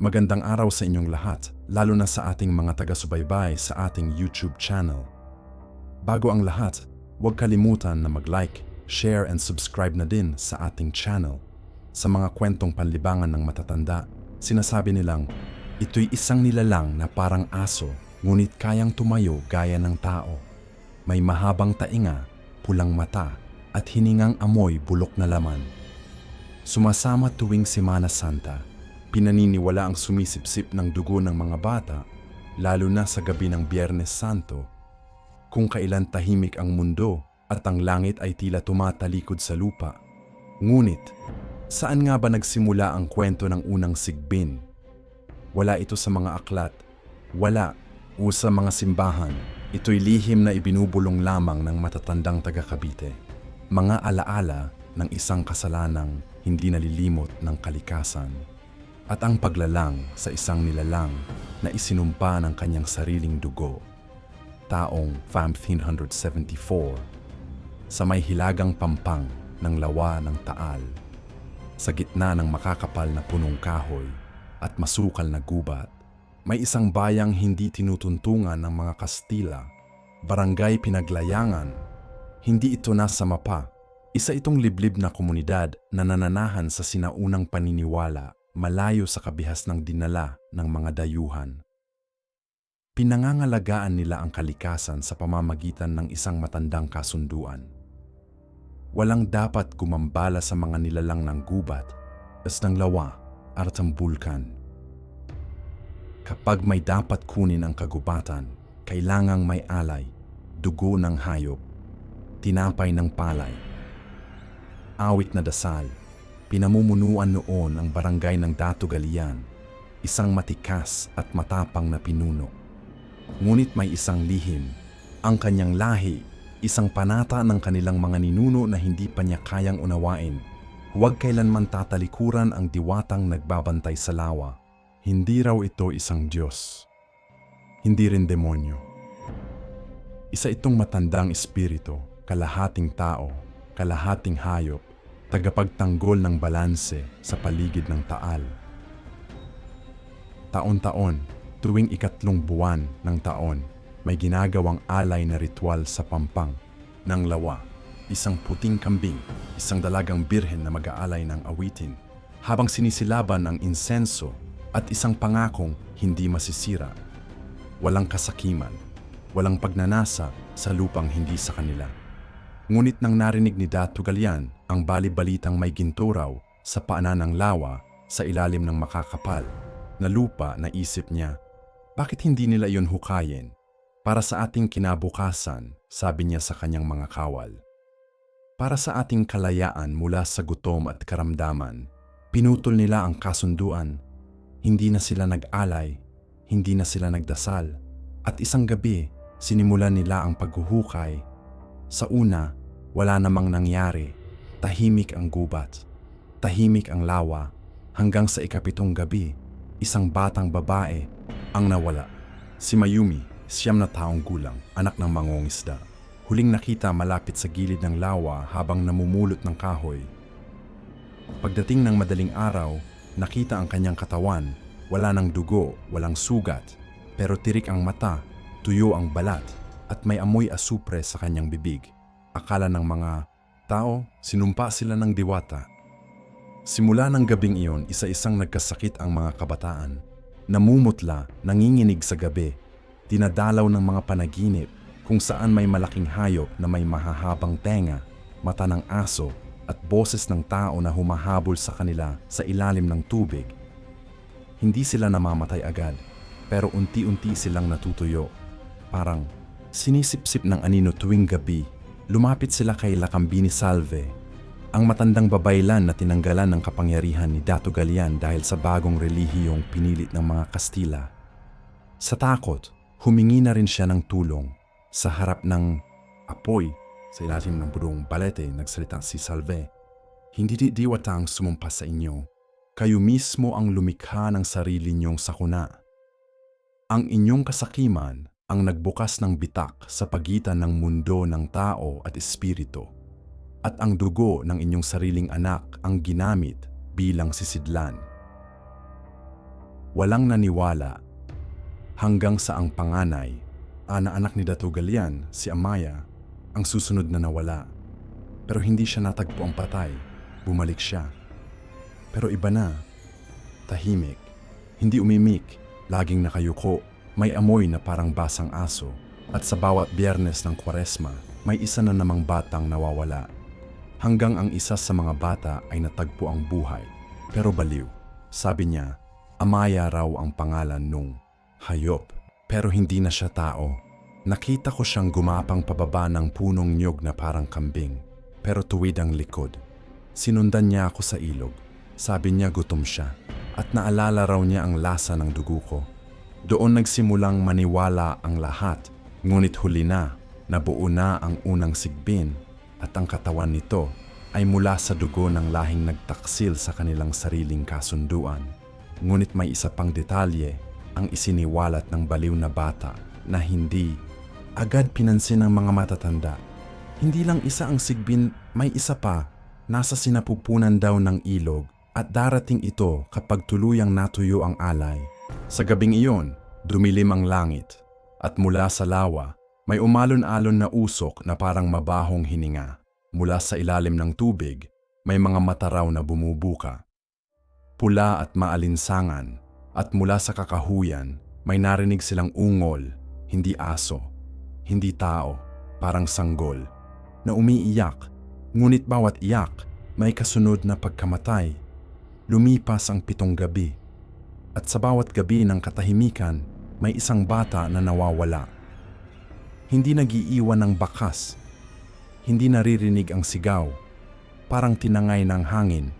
Magandang araw sa inyong lahat, lalo na sa ating mga taga-subaybay sa ating YouTube channel. Bago ang lahat, huwag kalimutan na mag-like, share and subscribe na din sa ating channel. Sa mga kwentong panlibangan ng matatanda, sinasabi nilang, ito'y isang nilalang na parang aso, ngunit kayang tumayo gaya ng tao. May mahabang tainga, pulang mata, at hiningang amoy bulok na laman. Sumasama tuwing Semana Santa. Pinaniniwala ang sumisipsip ng dugo ng mga bata, lalo na sa gabi ng Biyernes Santo, kung kailan tahimik ang mundo at ang langit ay tila tumatalikod sa lupa. Ngunit, saan nga ba nagsimula ang kwento ng unang sigbin? Wala ito sa mga aklat, wala o sa mga simbahan. Ito'y lihim na ibinubulong lamang ng matatandang taga Cavite. Mga alaala ng isang kasalanang hindi nalilimot ng kalikasan. At ang paglalang sa isang nilalang na isinumpa ng kanyang sariling dugo. Taong 1574 sa may hilagang pampang ng lawa ng Taal, sa gitna ng makakapal na punong kahoy at masukal na gubat, may isang bayang hindi tinutuntungan ng mga Kastila, Barangay Pinaglayangan. Hindi ito nasa mapa. Isa itong liblib na komunidad na nananahan sa sinaunang paniniwala, malayo sa kabihas ng dinala ng mga dayuhan. Pinangangalagaan nila ang kalikasan sa pamamagitan ng isang matandang kasunduan. Walang dapat gumambala sa mga nilalang ng gubat, ng lawa at ng bulkan. Kapag may dapat kunin ang kagubatan, kailangang may alay, dugo ng hayop, tinapay ng palay, awit na dasal. Pinamumunuan noon ang barangay ng Datugalian, isang matikas at matapang na pinuno. Ngunit may isang lihim, ang kanyang lahi, isang panata ng kanilang mga ninuno na hindi pa niya kayang unawain. Huwag kailanman tatalikuran ang diwatang nagbabantay sa lawa. Hindi raw ito isang Diyos. Hindi rin demonyo. Isa itong matandang espiritu, kalahating tao, kalahating hayop, tagapagtanggol ng balanse sa paligid ng Taal. Taon-taon, tuwing ikatlong buwan ng taon, may ginagawang alay na ritual sa pampang ng lawa. Isang puting kambing, isang dalagang birhen na mag-aalay ng awitin, habang sinisilaban ang insenso at isang pangakong hindi masisira. Walang kasakiman, walang pagnanasa sa lupang hindi sa kanila. Ngunit nang narinig ni Datugalian ang bali-balitang may ginto raw sa paanan ng lawa sa ilalim ng makakapal na lupa, naisip niya, bakit hindi nila iyon hukayin? Para sa ating kinabukasan, sabi niya sa kanyang mga kawal. Para sa ating kalayaan mula sa gutom at karamdaman, pinutol nila ang kasunduan. Hindi na sila nag-alay, hindi na sila nagdasal, at isang gabi, sinimulan nila ang paghuhukay. Sa una, wala namang nangyari. Tahimik ang gubat, tahimik ang lawa, hanggang sa ikapitong gabi, isang batang babae ang nawala. Si Mayumi, 9 na taong gulang, anak ng mangungisda. Huling nakita malapit sa gilid ng lawa habang namumulot ng kahoy. Pagdating ng madaling araw, nakita ang kanyang katawan, wala ng dugo, walang sugat, pero tirik ang mata, tuyo ang balat, at may amoy asupre sa kanyang bibig. Akala ng mga tao, sinumpa sila ng diwata. Simula ng gabing iyon, isa-isang nagkasakit ang mga kabataan. Namumutla, nanginginig sa gabi, dinadalaw ng mga panaginip kung saan may malaking hayop na may mahahabang tenga, mata ng aso at boses ng tao na humahabol sa kanila sa ilalim ng tubig. Hindi sila namamatay agad, pero unti-unti silang natutuyo. Parang sinisipsip ng anino tuwing gabi. Lumapit sila kay Lakambini Salve, ang matandang babaylan na tinanggalan ng kapangyarihan ni Datugalian dahil sa bagong relihiyong pinilit ng mga Kastila. Sa takot, humingi na rin siya ng tulong. Sa harap ng apoy, sa ilalim ng burong balete, nagsalita si Salve. Hindi diwata ang sumumpa sa inyo. Kayo mismo ang lumikha ng sarili niyong sakuna. Ang inyong kasakiman ang nagbukas ng bitak sa pagitan ng mundo ng tao at espiritu, at ang dugo ng inyong sariling anak ang ginamit bilang sisidlan. Walang naniwala hanggang sa ang panganay, anak ni Datugalian, si Amaya, ang susunod na nawala. Pero hindi siya natagpo ang patay. Bumalik siya. Pero iba na. Tahimik. Hindi umimik. Laging nakayuko. May amoy na parang basang aso. At sa bawat Biyernes ng Kwaresma, may isa na namang batang nawawala. Hanggang ang isa sa mga bata ay natagpo ang buhay. Pero baliw. Sabi niya, Amaya raw ang pangalan nung hayop. Pero hindi na siya tao. Nakita ko siyang gumapang pababa ng punong niyog na parang kambing. Pero tuwid ang likod. Sinundan niya ako sa ilog. Sabi niya gutom siya. At naalala raw niya ang lasa ng dugo ko. Doon nagsimulang maniwala ang lahat. Ngunit huli na, nabuo na ang unang sigbin at ang katawan nito ay mula sa dugo ng lahing nagtaksil sa kanilang sariling kasunduan. Ngunit may isa pang detalye ang isiniwalat ng baliw na bata na hindi agad pinansin ng mga matatanda. Hindi lang isa ang sigbin, may isa pa. Nasa sinapupunan daw ng ilog at darating ito kapag tuluyang natuyo ang alay. Sa gabing iyon, dumilim ang langit. At mula sa lawa, may umalon-alon na usok na parang mabahong hininga. Mula sa ilalim ng tubig, may mga mata raw na bumubuka. Pula at maalinsangan, at mula sa kakahuyan, may narinig silang ungol, hindi aso, hindi tao, parang sanggol, na umiiyak. Ngunit bawat iyak, may kasunod na pagkamatay. Lumipas ang 7 gabi. At sa bawat gabi ng katahimikan, may isang bata na nawawala. Hindi nagiiwan ng bakas. Hindi naririnig ang sigaw. Parang tinangay ng hangin.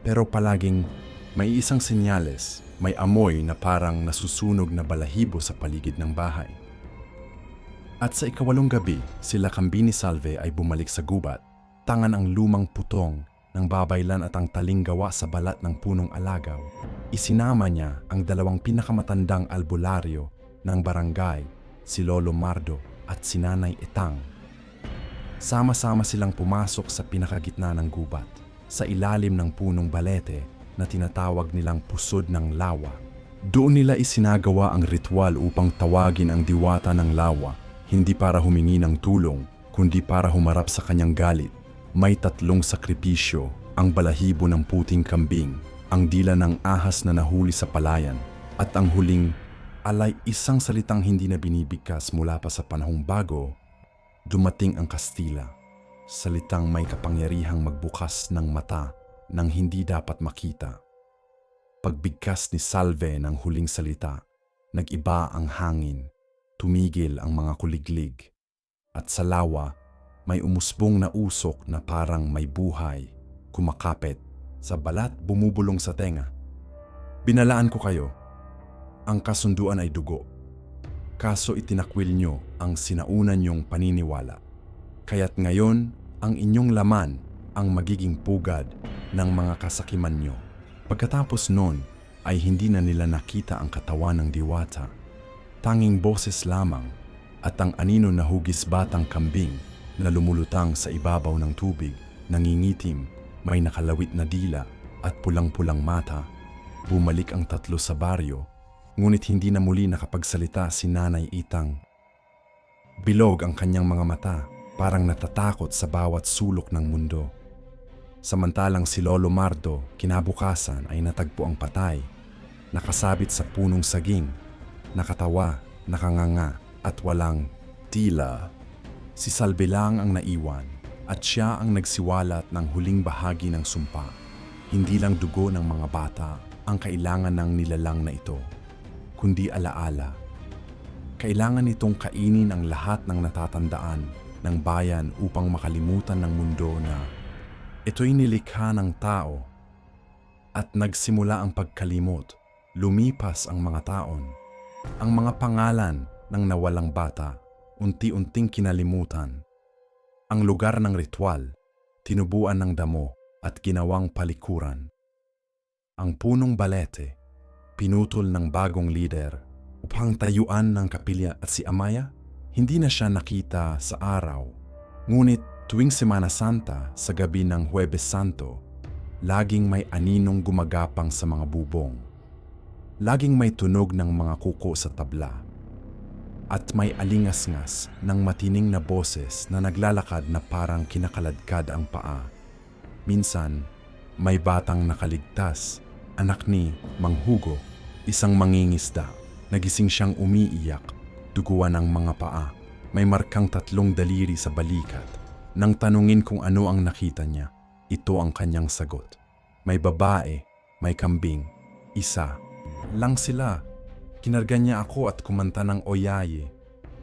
Pero palaging may isang senyales, may amoy na parang nasusunog na balahibo sa paligid ng bahay. At sa 8 gabi, sila Kambing ni Salve ay bumalik sa gubat. Tangan ang lumang putong ng babaylan at ang taling gawa sa balat ng punong alagaw. Isinama niya ang 2 pinakamatandang albularyo ng barangay, si Lolo Mardo at si Nanay Etang. Sama-sama silang pumasok sa pinakagitna ng gubat, sa ilalim ng punong balete na tinatawag nilang pusod ng lawa. Doon nila isinagawa ang ritual upang tawagin ang diwata ng lawa, hindi para humingi ng tulong, kundi para humarap sa kanyang galit. May 3 sakripisyo, ang balahibo ng puting kambing, ang dila ng ahas na nahuli sa palayan, at ang huling alay, isang salitang hindi na binibigkas mula pa sa panahong bago. Dumating ang Kastila, salitang may kapangyarihang magbukas ng mata nang hindi dapat makita. Pagbigkas ni Salve ng huling salita, nag-iba ang hangin, tumigil ang mga kuliglig, at sa lawa, may umusbong na usok na parang may buhay, kumakapit, sa balat bumubulong sa tenga. Binalaan ko kayo, ang kasunduan ay dugo. Kaso itinakwil nyo ang sinauna nyong paniniwala. Kaya't ngayon, ang inyong laman ang magiging pugad ng mga kasakiman nyo. Pagkatapos nun, ay hindi na nila nakita ang katawan ng diwata. Tanging boses lamang at ang anino na hugis batang kambing na lumulutang sa ibabaw ng tubig, nangingitim, may nakalawit na dila at pulang-pulang mata. Bumalik ang 3 sa baryo, ngunit hindi na muli nakapagsalita si Nanay Itang. Bilog ang kanyang mga mata, parang natatakot sa bawat sulok ng mundo. Samantalang si Lolo Mardo, kinabukasan ay natagpo ang patay, nakasabit sa punong saging, nakatawa, nakanganga at walang tila. Si Salve lang ang naiwan at siya ang nagsiwalat ng huling bahagi ng sumpa. Hindi lang dugo ng mga bata ang kailangan ng nilalang na ito, kundi alaala. Kailangan nitong kainin ang lahat ng natatandaan ng bayan upang makalimutan ng mundo na ito'y nilikha ng tao. At nagsimula ang pagkalimot, lumipas ang mga taon. Ang mga pangalan ng nawalang bata unti-unting kinalimutan. Ang lugar ng ritual, tinubuan ng damo at ginawang palikuran. Ang punong balete, pinutol ng bagong lider upang tayuan ng kapilya at si Amaya, hindi na siya nakita sa araw. Ngunit tuwing Semana Santa sa gabi ng Huwebes Santo, laging may aninong gumagapang sa mga bubong. Laging may tunog ng mga kuko sa tabla. At may alingas-ngas ng matining na boses na naglalakad na parang kinakaladkad ang paa. Minsan, may batang nakaligtas, anak ni Mang Hugo, isang mangingisda. Nagising siyang umiiyak, duguan ang mga paa. May markang 3 daliri sa balikat. Nang tanungin kung ano ang nakita niya, ito ang kanyang sagot. May babae, may kambing, isa. Lang sila. Kinarga niya ako at kumanta ng oyaye.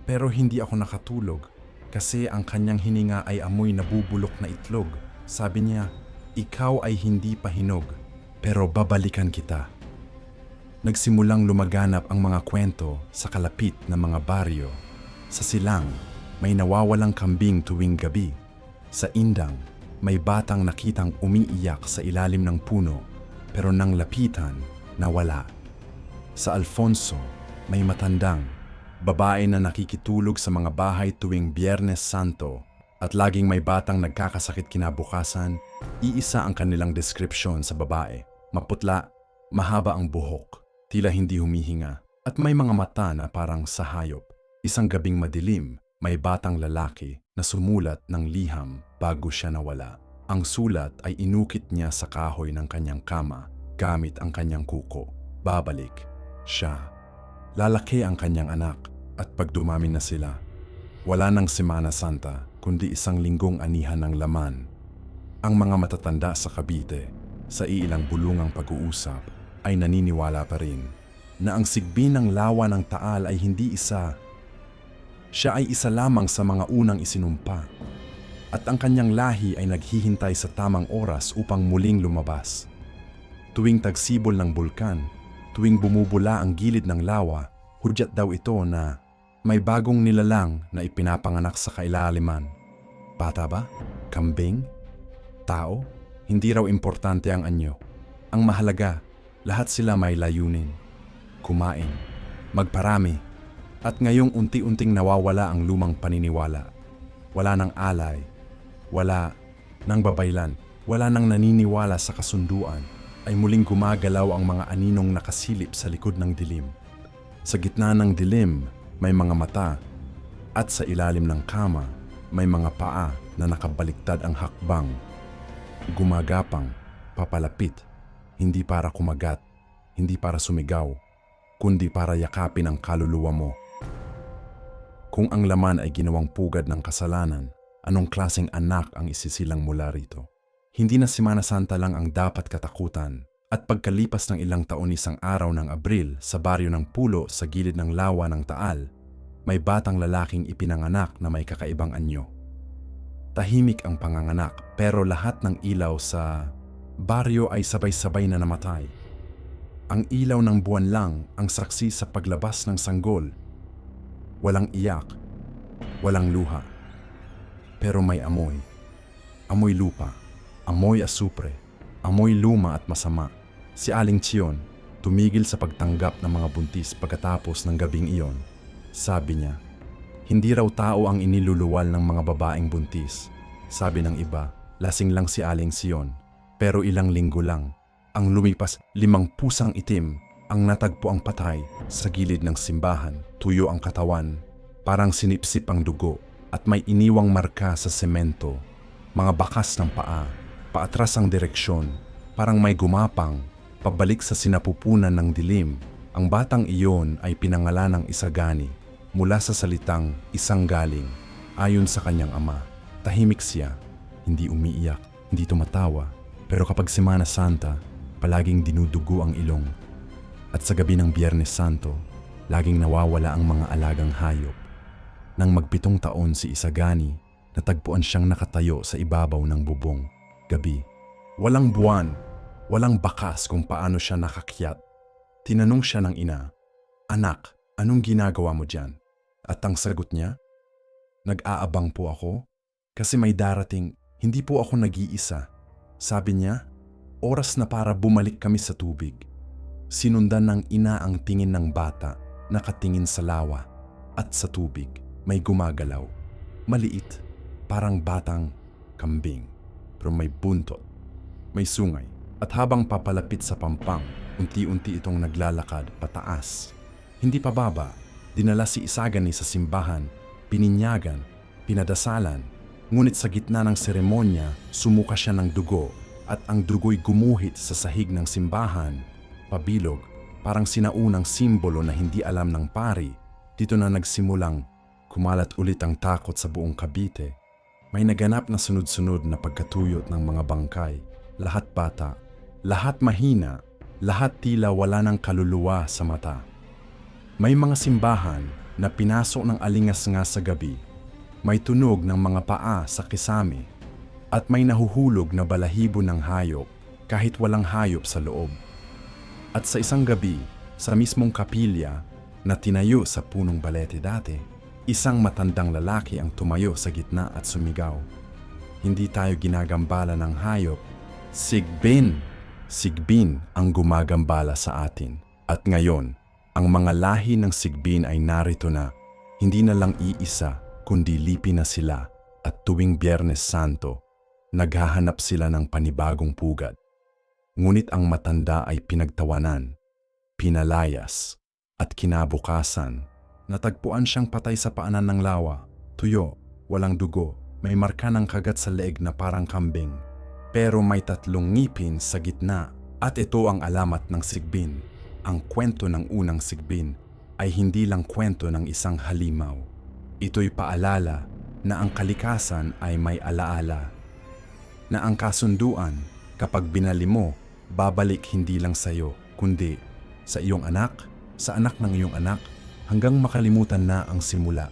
Pero hindi ako nakatulog kasi ang kanyang hininga ay amoy nabubulok na itlog. Sabi niya, ikaw ay hindi pa hinog, pero babalikan kita. Nagsimulang lumaganap ang mga kwento sa kalapit na mga baryo. Sa silang, may nawawalang kambing tuwing gabi. Sa indang, may batang nakitang umiiyak sa ilalim ng puno, pero nang lapitan, nawala. Sa Alfonso, may matandang babae na nakikitulog sa mga bahay tuwing Biyernes Santo at laging may batang nagkakasakit kinabukasan. Iisa ang kanilang deskripsyon sa babae. Maputla, mahaba ang buhok, tila hindi humihinga, at may mga mata na parang sa hayop. Isang gabing madilim, may batang lalaki na sumulat ng liham bago siya nawala. Ang sulat ay inukit niya sa kahoy ng kanyang kama gamit ang kanyang kuko. Babalik siya. Lalaki ang kanyang anak at pag dumami na sila, wala nang Semana Santa kundi 1 linggong anihan ng laman. Ang mga matatanda sa Cavite, sa iilang bulungang pag-uusap, ay naniniwala pa rin na ang sigbi ng lawa ng Taal ay hindi isa. Siya ay isa lamang sa mga unang isinumpa at ang kanyang lahi ay naghihintay sa tamang oras upang muling lumabas. Tuwing tagsibol ng bulkan, tuwing bumubula ang gilid ng lawa, hudyat daw ito na may bagong nilalang na ipinapanganak sa kailaliman. Bata ba? Kambing? Tao? Hindi raw importante ang anyo. Ang mahalaga, lahat sila may layunin. Kumain, magparami, at ngayong unti-unting nawawala ang lumang paniniwala. Wala nang alay, wala nang babaylan, wala nang naniniwala sa kasunduan. Ay muling gumagalaw ang mga aninong nakasilip sa likod ng dilim. Sa gitna ng dilim, may mga mata, at sa ilalim ng kama, may mga paa na nakabaliktad ang hakbang. Gumagapang, papalapit, hindi para kumagat, hindi para sumigaw, kundi para yakapin ang kaluluwa mo. Kung ang laman ay ginawang pugad ng kasalanan, anong klaseng anak ang isisilang mula rito? Hindi na Semana Santa lang ang dapat katakutan, at pagkalipas ng ilang taon 1 araw ng Abril sa baryo ng Pulo sa gilid ng lawa ng Taal, may batang lalaking ipinanganak na may kakaibang anyo. Tahimik ang panganganak pero lahat ng ilaw sa baryo ay sabay-sabay na namatay. Ang ilaw ng buwan lang ang saksi sa paglabas ng sanggol. Walang iyak, walang luha, pero may amoy. Amoy lupa. Amoy asupre, amoy luma at masama. Si Aling Chion tumigil sa pagtanggap ng mga buntis pagkatapos ng gabing iyon. Sabi niya, hindi raw tao ang iniluluwal ng mga babaeng buntis. Sabi ng iba, lasing lang si Aling Chion. Pero ilang linggo lang, ang lumipas 5 pusang itim ang natagpo ang patay sa gilid ng simbahan. Tuyo ang katawan, parang sinipsip ang dugo at may iniwang marka sa semento. Mga bakas ng paa. Paatras ang direksyon, parang may gumapang, pabalik sa sinapupunan ng dilim. Ang batang iyon ay pinangalan ng Isagani mula sa salitang isang galing. Ayon sa kanyang ama, tahimik siya, hindi umiiyak, hindi tumatawa. Pero kapag Semana Santa, palaging dinudugo ang ilong. At sa gabi ng Biyernes Santo, laging nawawala ang mga alagang hayop. Nang mag-7 taon si Isagani, natagpuan siyang nakatayo sa ibabaw ng bubong. Gabi. Walang buwan, walang bakas kung paano siya nakakyat. Tinanong siya ng ina, "Anak, anong ginagawa mo diyan?" At ang sagot niya, "Nag-aabang po ako kasi may darating, hindi po ako nag-iisa." Sabi niya, oras na para bumalik kami sa tubig. Sinundan ng ina ang tingin ng bata, nakatingin sa lawa at sa tubig. May gumagalaw, maliit, parang batang kambing. Pero may buntot, may sungay, at habang papalapit sa pampang, Unti-unti itong naglalakad pataas. Hindi pababa, dinala si Isagani sa simbahan, pininyagan, pinadasalan. Ngunit sa gitna ng seremonya, sumuka siya ng dugo at ang dugo'y gumuhit sa sahig ng simbahan. Pabilog, parang sinaunang simbolo na hindi alam ng pari. Dito na nagsimulang kumalat ulit ang takot sa buong Cavite. May naganap na sunod-sunod na pagkatuyot ng mga bangkay. Lahat bata, lahat mahina, lahat tila wala ng kaluluwa sa mata. May mga simbahan na pinasok ng alingas nga sa gabi. May tunog ng mga paa sa kisame. At may nahuhulog na balahibo ng hayop kahit walang hayop sa loob. At sa isang gabi, sa mismong kapilya na tinayo sa punong balete dati, isang matandang lalaki ang tumayo sa gitna at sumigaw. Hindi tayo ginagambala ng hayop. Sigbin! Sigbin ang gumagambala sa atin. At ngayon, ang mga lahi ng Sigbin ay narito na. Hindi na lang iisa, kundi lipi na sila. At tuwing Biyernes Santo, naghahanap sila ng panibagong pugad. Ngunit ang matanda ay pinagtawanan, pinalayas, at kinabukasan, natagpuan siyang patay sa paanan ng lawa, tuyo, walang dugo, may marka ng kagat sa leeg na parang kambing. Pero may 3 ngipin sa gitna at ito ang alamat ng Sigbin. Ang kwento ng unang Sigbin ay hindi lang kwento ng isang halimaw. Ito'y paalala na ang kalikasan ay may alaala. Na ang kasunduan, kapag binali mo, babalik hindi lang sa iyo, kundi sa iyong anak, sa anak ng iyong anak, hanggang makalimutan na ang simula.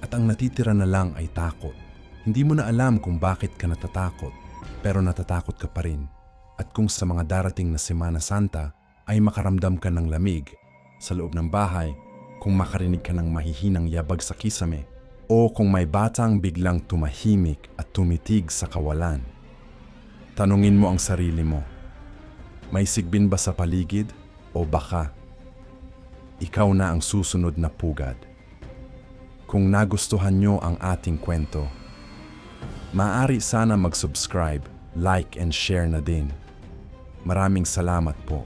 At ang natitira na lang ay takot. Hindi mo na alam kung bakit ka natatakot, pero natatakot ka pa rin. At kung sa mga darating na Semana Santa ay makaramdam ka ng lamig sa loob ng bahay, kung makarinig ka ng mahihinang yabag sa kisame, o kung may batang biglang tumahimik at tumitig sa kawalan. Tanungin mo ang sarili mo, may sigbin ba sa paligid o baka ikaw na ang susunod na pugad? Kung nagustuhan nyo ang ating kwento, maaari sana mag-subscribe, like and share na din. Maraming salamat po.